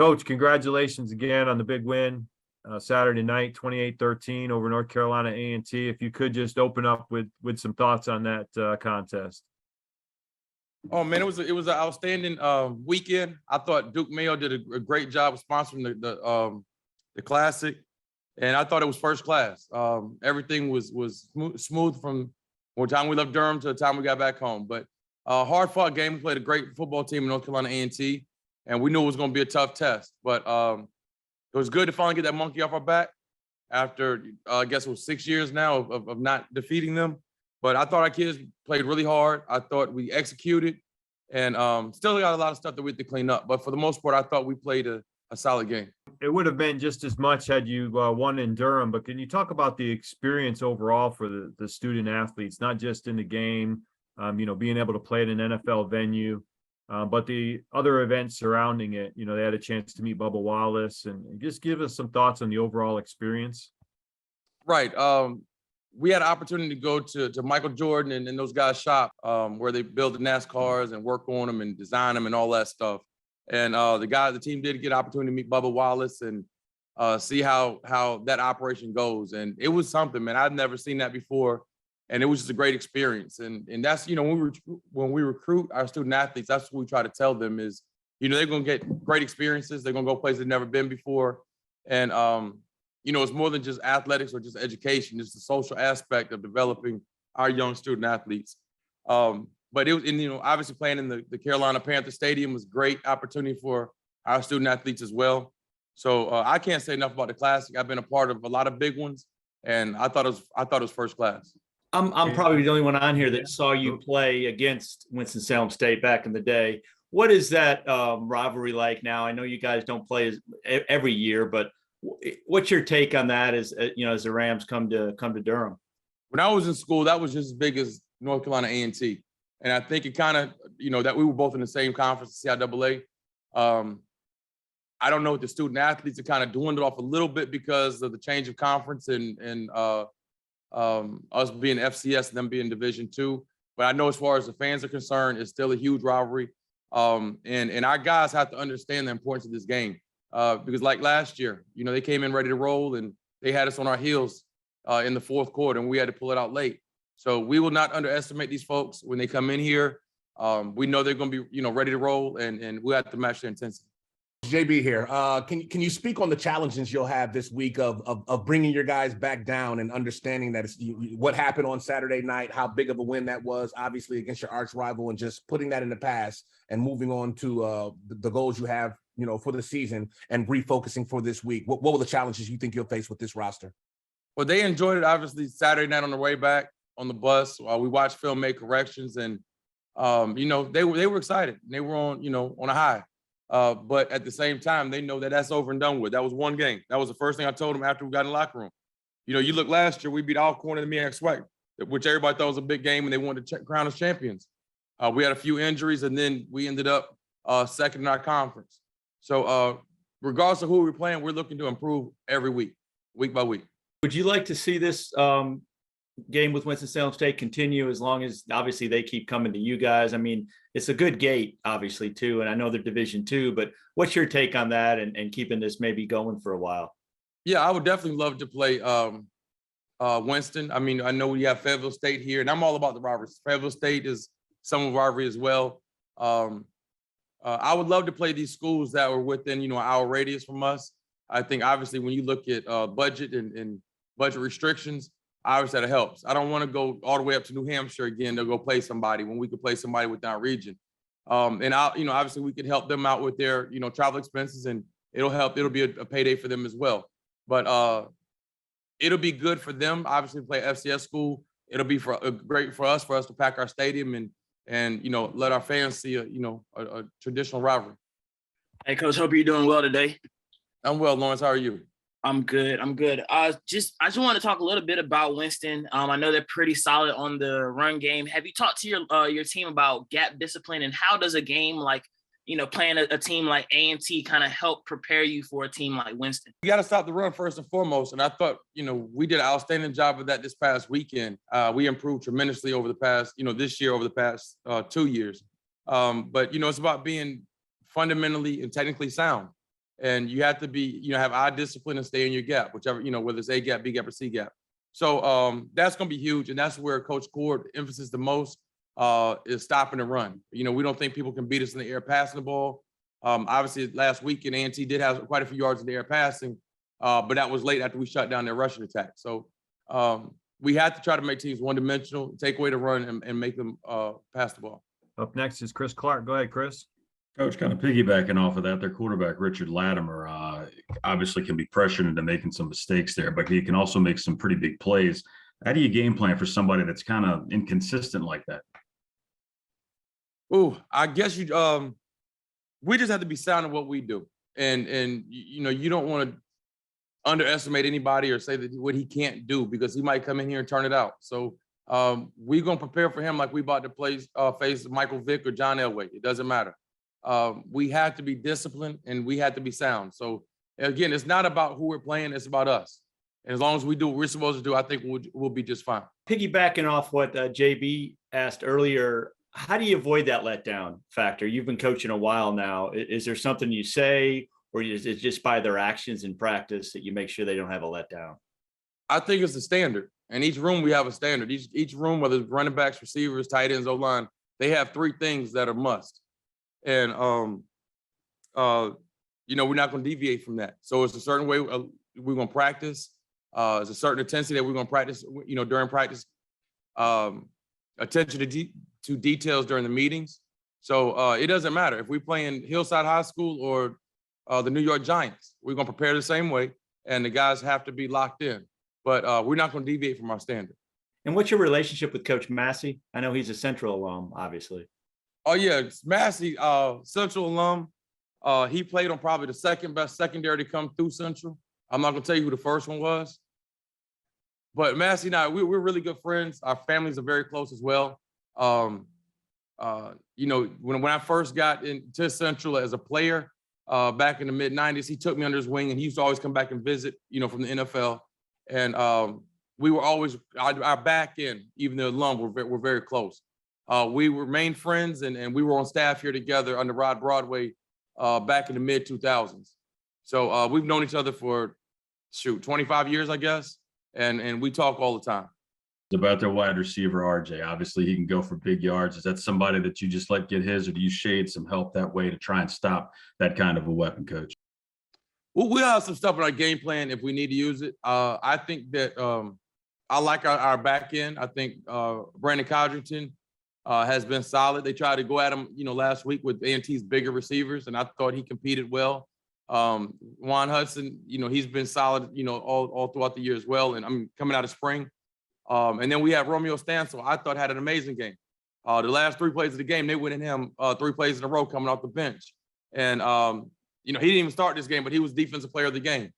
Coach, congratulations again on the big win Saturday night, 28-13 over North Carolina A&T. If you could just open up with some thoughts on that contest. Oh man, it was an outstanding weekend. I thought Duke Mayo did a great job of sponsoring the classic, and I thought it was first class. Everything was smooth from the time we left Durham to the time we got back home. But hard fought game. We played a great football team in North Carolina A&T, and we knew it was going to be a tough test. But it was good to finally get that monkey off our back after I guess it was 6 years now of not defeating them. But I thought our kids played really hard. I thought we executed, and still got a lot of stuff that we had to clean up. But for the most part, I thought we played a solid game. It would have been just as much had you won in Durham, but can you talk about the experience overall for the student athletes, not just in the game, being able to play at an NFL venue, but the other events surrounding it? They had a chance to meet Bubba Wallace, and just give us some thoughts on the overall experience. Right. We had an opportunity to go to Michael Jordan and those guys' shop where they build the NASCARs and work on them and design them and all that stuff. And the team did get an opportunity to meet Bubba Wallace and see how that operation goes. And it was something, man. I've never seen that before. And it was just a great experience. And that's, when we recruit our student athletes, that's what we try to tell them is, they're going to get great experiences. They're going to go places they've never been before. And, it's more than just athletics or just education. It's the social aspect of developing our young student athletes. But it was, obviously playing in the Carolina Panther Stadium was a great opportunity for our student athletes as well. So I can't say enough about the Classic. I've been a part of a lot of big ones, and I thought it was first class. I'm probably the only one on here that saw you play against Winston-Salem State back in the day. What is that rivalry like now? I know you guys don't play every year, but what's your take on that as the Rams come to Durham? When I was in school, that was just as big as North Carolina A&T. And I think it kind of, that we were both in the same conference, CIAA. I don't know what the student athletes are kind of dwindled off a little bit because of the change of conference and us being FCS and them being Division II. But I know as far as the fans are concerned, it's still a huge rivalry. And our guys have to understand the importance of this game. Because like last year, they came in ready to roll and they had us on our heels in the fourth quarter and we had to pull it out late. So we will not underestimate these folks when they come in here. We know they're going to be, ready to roll and we have to match their intensity. JB here. Can you speak on the challenges you'll have this week of bringing your guys back down and understanding that what happened on Saturday night, how big of a win that was, obviously against your arch rival, and just putting that in the past and moving on to the goals you have, for the season and refocusing for this week? What were the challenges you think you'll face with this roster? Well, they enjoyed it, obviously, Saturday night on the way back on the bus. We watched film, made corrections, and, they were excited. They were on a high. But at the same time, they know that that's over and done with. That was one game. That was the first thing I told them after we got in the locker room. You look last year, we beat Alcorn and the MEAC SWAC, which everybody thought was a big game, and they wanted to crown us champions. We had a few injuries, and then we ended up second in our conference. So regardless of who we're playing, we're looking to improve every week by week. Would you like to see this game with Winston-Salem State continue as long as obviously they keep coming to you guys? I mean, it's a good gate, obviously, too, and I know they're Division II, but what's your take on that and keeping this maybe going for a while? Yeah, I would definitely love to play Winston. I mean, I know we have Fayetteville State here, and I'm all about the rivalries. Fayetteville State is some of rivalry as well. I would love to play these schools that were within, an hour radius from us. I think obviously when you look at budget and budget restrictions, obviously that helps. I don't want to go all the way up to New Hampshire again to go play somebody when we could play somebody within our region. And obviously we could help them out with their, travel expenses, and it'll be a payday for them as well. But it'll be good for them, obviously, to play FCS school. It'll be great for us to pack our stadium and let our fans see a traditional rivalry. Hey, Coach, hope you're doing well today. I'm well, Lawrence. How are you? I'm good. I just want to talk a little bit about Winston. I know they're pretty solid on the run game. Have you talked to your team about gap discipline, and how does a game like, playing a team like A&T kind of help prepare you for a team like Winston? You got to stop the run first and foremost. And I thought, we did an outstanding job of that this past weekend. We improved tremendously over the past, this year, over the past 2 years. But, it's about being fundamentally and technically sound. and you have to be, have eye discipline and stay in your gap, whichever, whether it's A gap, B gap, or C gap. So that's going to be huge, and that's where Coach Cord emphasis the most is stopping the run. We don't think people can beat us in the air passing the ball. Obviously, last weekend, A&T did have quite a few yards in the air passing, but that was late after we shut down their rushing attack. So we had to try to make teams one-dimensional, take away the run, and make them pass the ball. Up next is Chris Clark. Go ahead, Chris. Coach, kind of piggybacking off of that, their quarterback, Richard Latimer, obviously can be pressured into making some mistakes there, but he can also make some pretty big plays. How do you game plan for somebody that's kind of inconsistent like that? Ooh, I guess we just have to be sound in what we do. And you don't want to underestimate anybody or say that what he can't do, because he might come in here and turn it out. So we're going to prepare for him like we about to face Michael Vick or John Elway. It doesn't matter. We have to be disciplined and we have to be sound. So again, it's not about who we're playing, it's about us. And as long as we do what we're supposed to do, I think we'll be just fine. Piggybacking off what JB asked earlier, how do you avoid that letdown factor? You've been coaching a while now. Is there something you say, or is it just by their actions in practice that you make sure they don't have a letdown? I think it's the standard. In each room, we have a standard. Each room, whether it's running backs, receivers, tight ends, O-line, they have three things that are must. And, we're not going to deviate from that. So it's a certain way we're going to practice. It's a certain intensity that we're going to practice, during practice. Attention to details during the meetings. So it doesn't matter if we play in Hillside High School or the New York Giants. We're going to prepare the same way, and the guys have to be locked in. But we're not going to deviate from our standard. And what's your relationship with Coach Massey? I know he's a Central alum, obviously. Oh, yeah. Massey, Central alum. He played on probably the second best secondary to come through Central. I'm not going to tell you who the first one was. But Massey and I, we're really good friends. Our families are very close as well. When I first got into Central as a player back in the mid-'90s, he took me under his wing, and he used to always come back and visit, from the NFL. And we were always, our back end, even the alum, we're very close. We remained friends, and we were on staff here together under Rod Broadway back in the mid-2000s. So we've known each other for, 25 years, I guess. And we talk all the time. It's about their wide receiver, RJ. Obviously, he can go for big yards. Is that somebody that you just let get his, or do you shade some help that way to try and stop that kind of a weapon, Coach? Well, we'll have some stuff in our game plan if we need to use it. I think that I like our back end. I think Brandon Codrington has been solid. They tried to go at him, last week with A&T's bigger receivers, and I thought he competed well. Juan Hudson, he's been solid, all throughout the year as well. And I'm coming out of spring. And then we have Romeo Stansel, I thought had an amazing game. The last 3 plays of the game, they winning him 3 plays in a row coming off the bench. And, he didn't even start this game, but he was defensive player of the game.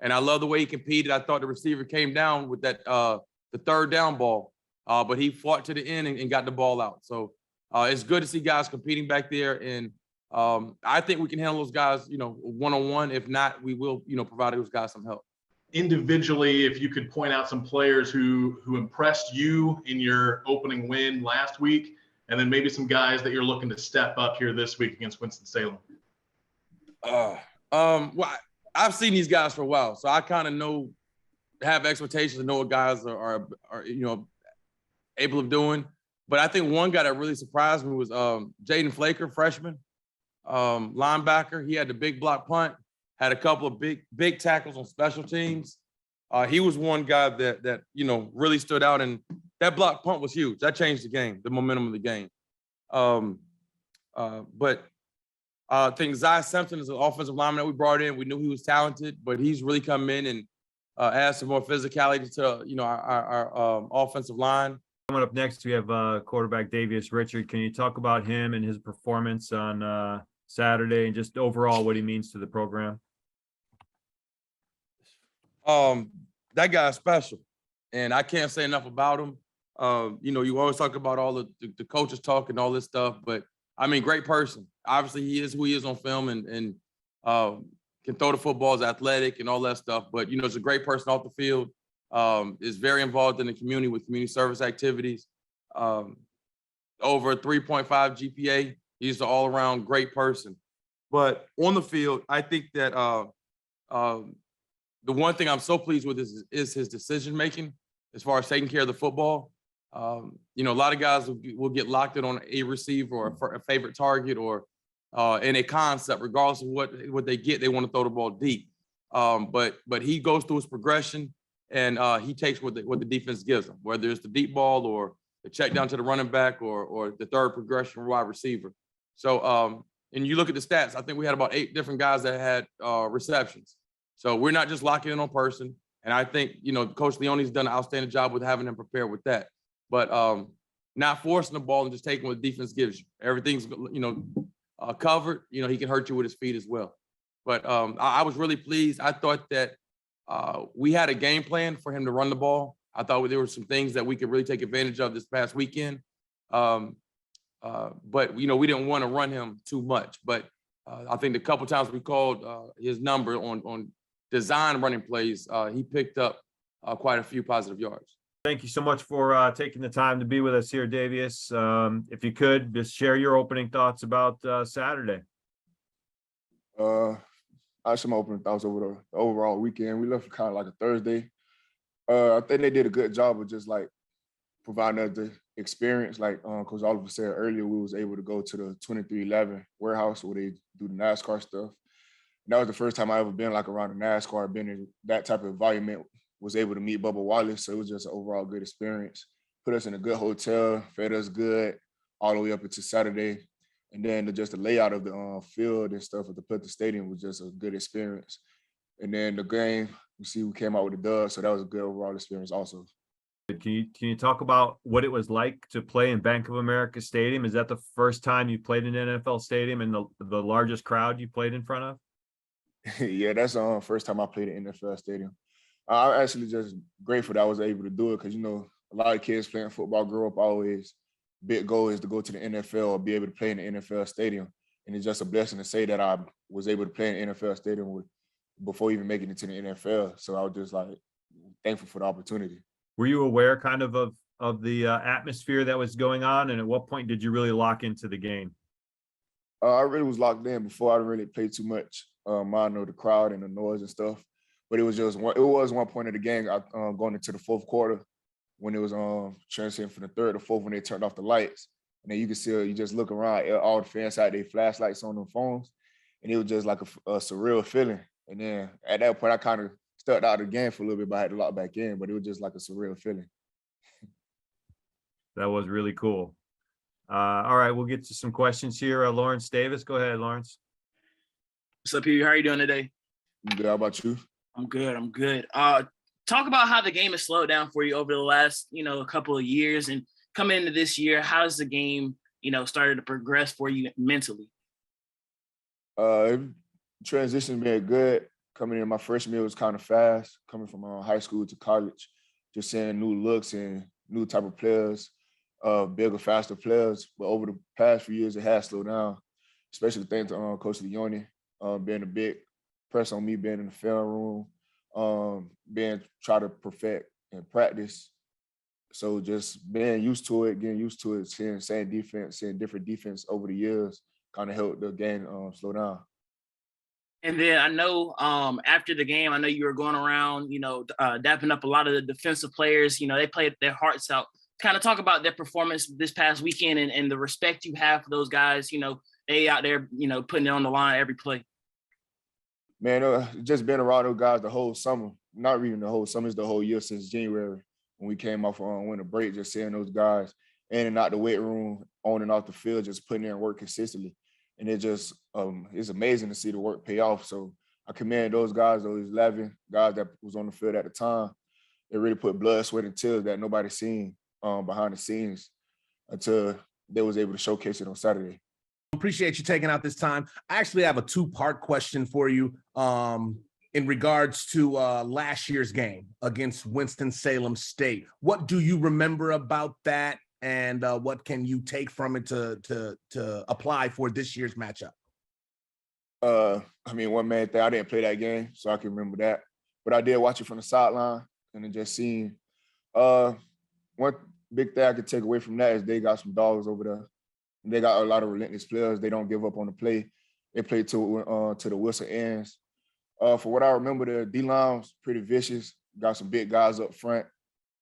And I love the way he competed. I thought the receiver came down with that, the third down ball, but he fought to the end and got the ball out. So it's good to see guys competing back there. And I think we can handle those guys, one-on-one. If not, we will, provide those guys some help. Individually, if you could point out some players who impressed you in your opening win last week, and then maybe some guys that you're looking to step up here this week against Winston-Salem. Well, I've seen these guys for a while, so I kind of have expectations and know what guys are able of doing. But I think one guy that really surprised me was Jaden Flaker, freshman. Linebacker. He had the big block punt, had a couple of big tackles on special teams. He was one guy that really stood out, and that block punt was huge. That changed the game, the momentum of the game. But I think Zai Simpson is an offensive lineman that we brought in. We knew he was talented, but he's really come in and add some more physicality to our offensive line. Coming up next, we have quarterback Davius Richard. Can you talk about him and his performance on Saturday, and just overall what he means to the program? That guy's special, and I can't say enough about him. You always talk about all the coaches talk and all this stuff, but I mean, great person. Obviously, he is who he is on film, and can throw the football, is athletic and all that stuff. But he's a great person off the field. Is very involved in the community with community service activities. Over 3.5 GPA. He's an all-around great person. But on the field, I think that the one thing I'm so pleased with is his decision making as far as taking care of the football. You know, a lot of guys will get locked in on a receiver or a favorite target or in a concept, regardless of what they get, they want to throw the ball deep. But he goes through his progression and he takes what the defense gives him, whether it's the deep ball or the check down to the running back or the third progression wide receiver. So and you look at the stats, I think we had about 8 different guys that had receptions. So we're not just locking in on person. And I think, you know, Coach Leone's done an outstanding job with having him prepared with that. But not forcing the ball and just taking what the defense gives you. Everything's, you know, covered. You know, he can hurt you with his feet as well. But I was really pleased. I thought that we had a game plan for him to run the ball. I thought there were some things that we could really take advantage of this past weekend. But, you know, we didn't want to run him too much. But I think the couple times we called his number on design running plays, he picked up quite a few positive yards. Thank you so much for taking the time to be with us here, Davius. If you could just share your opening thoughts about Saturday. I have some opening thoughts over the overall weekend. We left kind of like a Thursday. I think they did a good job of just like providing us the experience. Like Coach Oliver said earlier, we was able to go to the 2311 warehouse where they do the NASCAR stuff. And that was the first time I ever been like around the NASCAR, been in that type of environment, was able to meet Bubba Wallace. So it was just an overall good experience. Put us in a good hotel, fed us good all the way up until Saturday. And then just the layout of the field and stuff at the stadium was just a good experience. And then the game, we came out with a dub, so that was a good overall experience also. Can you talk about what it was like to play in Bank of America Stadium? Is that the first time you played in an NFL stadium and the largest crowd you played in front of? Yeah, that's the first time I played in NFL stadium. I'm actually just grateful that I was able to do it because, you know, a lot of kids playing football grow up always, big goal is to go to the NFL or be able to play in the NFL stadium. And it's just a blessing to say that I was able to play in the NFL stadium before even making it to the NFL. So I was just like thankful for the opportunity. Were you aware kind of the atmosphere that was going on? And at what point did you really lock into the game? I really was locked in before. I didn't really play too much. Mind of the crowd and the noise and stuff. But it was one point of the game going into the fourth quarter when it was transitioning from the third to fourth when they turned off the lights. And then you could see, you just look around, all the fans had their flashlights on their phones. And it was just like a surreal feeling. And then at that point, I kind of stuck out of the game for a little bit, but I had to lock back in. But it was just like a surreal feeling. That was really cool. All right, we'll get to some questions here. Lawrence Davis, go ahead, Lawrence. What's up, Hugh? How are you doing today? I'm good. How about you? I'm good. Talk about how the game has slowed down for you over the last, a couple of years, and coming into this year, how has the game, started to progress for you mentally? Transition been good. Coming in my freshman year was kind of fast. Coming from high school to college, just seeing new looks and new type of players, bigger, faster players. But over the past few years, it has slowed down, especially thanks to Coach Leone being a big press on me, being in the film room, try to perfect and practice. So just being used to it, getting used to it, seeing same defense, seeing different defense over the years, kind of helped the game slow down. And then I know after the game, I know you were going around, dapping up a lot of the defensive players. They played their hearts out. Kind of talk about their performance this past weekend and the respect you have for those guys. They out there, putting it on the line every play. Man, just been around those guys the whole summer. Not even the whole summer, it's the whole year since January when we came off on winter break, just seeing those guys in and out the weight room, on and off the field, just putting in work consistently. And it just, it's amazing to see the work pay off. So I commend those guys, those 11 guys that was on the field at the time. They really put blood, sweat, and tears that nobody seen behind the scenes until they was able to showcase it on Saturday. Appreciate you taking out this time. I actually have a 2-part question for you in regards to last year's game against Winston-Salem State. What do you remember about that, and what can you take from it to apply for this year's matchup? One main thing, I didn't play that game, so I can remember that. But I did watch it from the sideline and then just seeing. One big thing I could take away from that is they got some dogs over there. They got a lot of relentless players. They don't give up on the play. They played to the whistle ends. For what I remember, the D-line was pretty vicious. Got some big guys up front,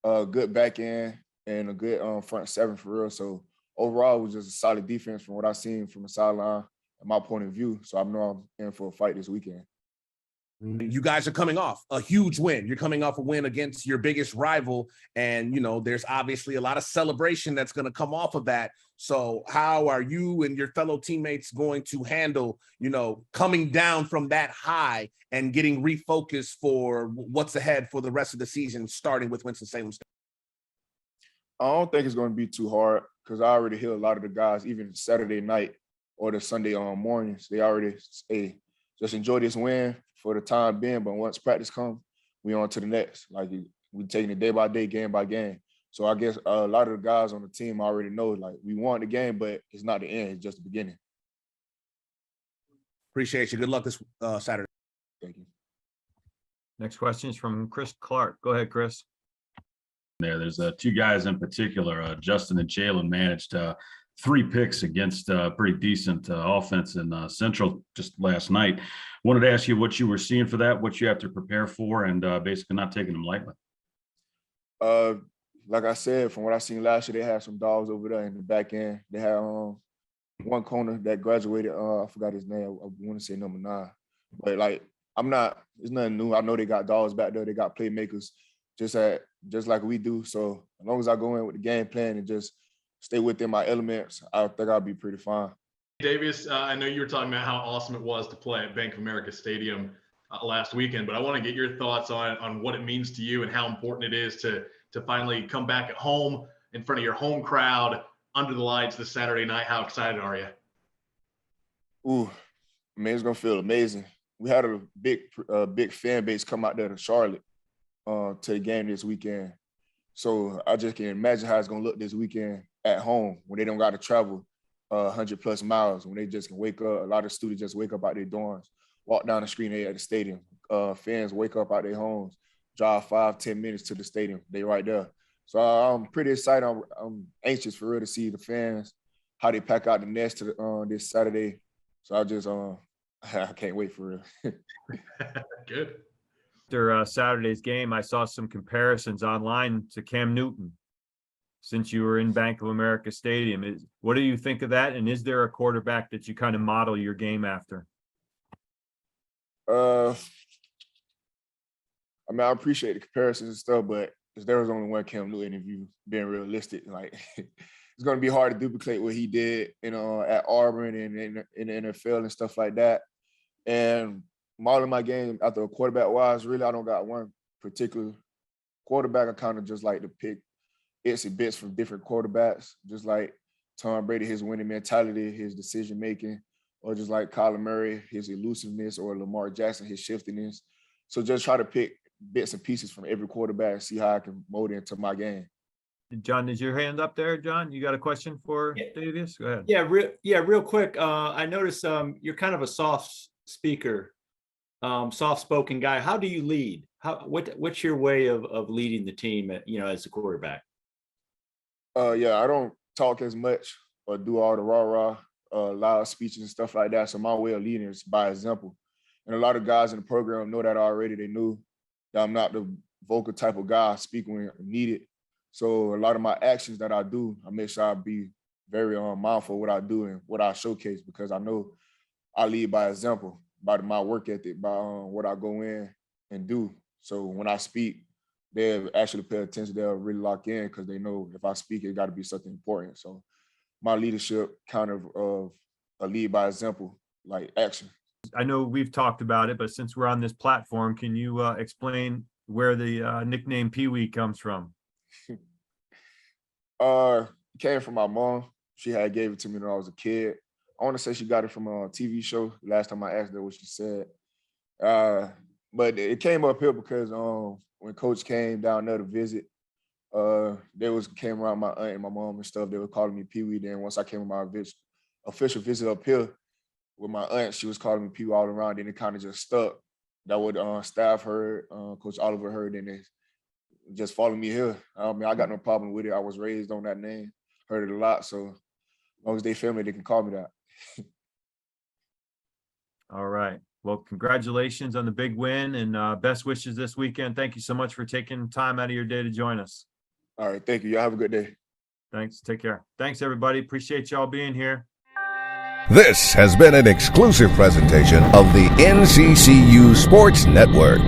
good back end, and a good front seven for real. So overall, it was just a solid defense from what I've seen from the sideline and my point of view. So I know I'm in for a fight this weekend. You guys are coming off a huge win. You're coming off a win against your biggest rival. And, there's obviously a lot of celebration that's going to come off of that. So how are you and your fellow teammates going to handle, coming down from that high and getting refocused for what's ahead for the rest of the season, starting with Winston-Salem State? I don't think it's going to be too hard because I already hear a lot of the guys, even Saturday night or the Sunday mornings, they already say, just enjoy this win for the time being, but once practice comes, we on to the next. Like we taking it day by day, game by game. So I guess a lot of the guys on the team already know, like, we won the game, but it's not the end, it's just the beginning. Appreciate you. Good luck this Saturday. Thank you. Next question is from Chris Clark. Go ahead, Chris. There's two guys in particular, Justin and Jalen, managed 3 picks against pretty decent offense in Central just last night. Wanted to ask you what you were seeing for that, what you have to prepare for, and basically not taking them lightly. Like I said, from what I seen last year, they had some dogs over there in the back end. They had one corner that graduated. I forgot his name. I want to say number 9. But it's nothing new. I know they got dogs back there. They got playmakers just like we do. So as long as I go in with the game plan and just stay within my elements, I think I'll be pretty fine. Davius, I know you were talking about how awesome it was to play at Bank of America Stadium last weekend, but I want to get your thoughts on what it means to you and how important it is to finally come back at home in front of your home crowd under the lights this Saturday night. How excited are you? Ooh, man, it's gonna feel amazing. We had a big fan base come out there to Charlotte to the game this weekend. So I just can imagine how it's gonna look this weekend at home when they don't got to travel 100+ miles, when they just can wake up. A lot of students just wake up out their dorms, walk down the street, they at the stadium. Fans wake up out their homes, drive 5-10 minutes to the stadium. They right there. So I'm pretty excited. I'm anxious for real to see the fans, how they pack out the nest to this Saturday. So I can't wait for real. Good. After Saturday's game, I saw some comparisons online to Cam Newton. Since you were in Bank of America Stadium, what do you think of that? And is there a quarterback that you kind of model your game after? I mean, I appreciate the comparisons and stuff, but there was only one Cam Newton. If you being realistic, like it's going to be hard to duplicate what he did, at Auburn and in the NFL and stuff like that. And modeling my game after a quarterback wise, really, I don't got one particular quarterback. I kind of just like to pick itsy bits from different quarterbacks, just like Tom Brady, his winning mentality, his decision making, or just like Kyler Murray, his elusiveness, or Lamar Jackson, his shiftiness. So just try to pick bits and pieces from every quarterback and see how I can mold it into my game. John, is your hand up there? John, you got a question for Davius? Go ahead. Yeah, real quick. I noticed you're kind of a soft speaker, soft-spoken guy. How do you lead? What's your way of leading the team, as a quarterback? Yeah, I don't talk as much or do all the rah-rah, loud speeches and stuff like that. So my way of leading is by example. And a lot of guys in the program know that already. They knew that I'm not the vocal type of guy, I speak when needed. So a lot of my actions that I do, I make sure I be very mindful of what I do and what I showcase, because I know I lead by example, by my work ethic, by what I go in and do. So when I speak, they'll actually pay attention. They'll really lock in because they know if I speak, it got to be something important. So my leadership kind of a lead by example, like action. I know we've talked about it, but since we're on this platform, can you explain where the nickname Pee Wee comes from? It came from my mom. She had gave it to me when I was a kid. I want to say she got it from a TV show. Last time I asked her what she said. But it came up here because when Coach came down there to visit, came around my aunt and my mom and stuff. They were calling me Pee Wee. Then once I came on my official visit up here with my aunt, she was calling me Pee Wee all around. Then it kind of just stuck. That would staff heard, Coach Oliver heard, and they just followed me here. I mean, I got no problem with it. I was raised on that name, heard it a lot. So as long as they feel me, they can call me that. All right. Well, congratulations on the big win and best wishes this weekend. Thank you so much for taking time out of your day to join us. All right, thank you. Y'all have a good day. Thanks. Take care. Thanks, everybody. Appreciate y'all being here. This has been an exclusive presentation of the NCCU Sports Network.